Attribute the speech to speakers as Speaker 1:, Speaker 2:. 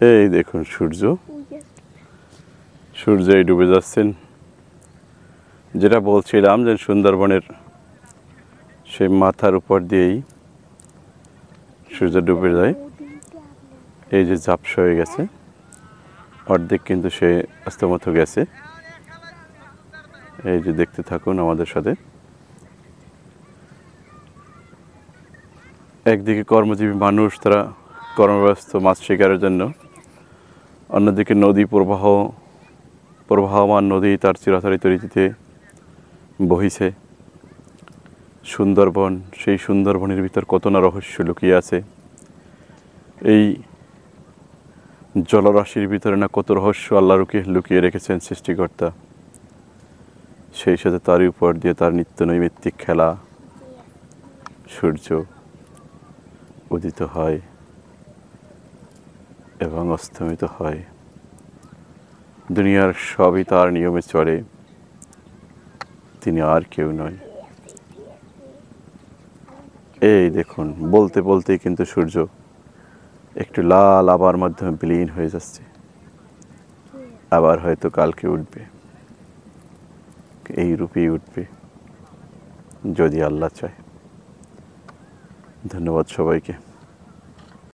Speaker 1: এই দেখুন সূর্য সূর্যই ডুবে যাচ্ছেন। যেটা বলছিলাম যে সুন্দরবনের সেই মাথার উপর দিয়েই সূর্য ডুবে যায়। এই যে ঝাপসা হয়ে গেছে, অর্ধেক কিন্তু সে অস্তমত গেছে। এই যে দেখতে থাকুন আমাদের সাথে। একদিকে কর্মজীবী মানুষ, তারা কর্মব্যস্ত মাছ শিকারের জন্য, অন্যদিকে নদী প্রবাহমান নদী তার চিরাচরিত রীতিতে বহিছে। সুন্দরবন, সেই সুন্দরবনের ভিতর কত না রহস্য লুকিয়ে আছে। এই জলরাশির ভিতরে না কত রহস্য আল্লাহ লুকিয়ে রেখেছেন সৃষ্টিকর্তা। সেই সাথে তারই উপর দিয়ে তার নিত্য নৈমিত্তিক খেলা। সূর্য উদিত হয় এবং অস্তমিত হয়। দুনিয়ার সবই তার নিয়মে চলে, তিনি আর কেউ নয়। এই দেখুন, বলতে বলতেই কিন্তু সূর্য একটু লাল আবার মাধ্যমে বিলীন হয়ে যাচ্ছে। আবার হয়তো কালকে উঠবে, এই রূপেই উঠবে যদি আল্লাহ চায়। ধন্যবাদ সবাইকে।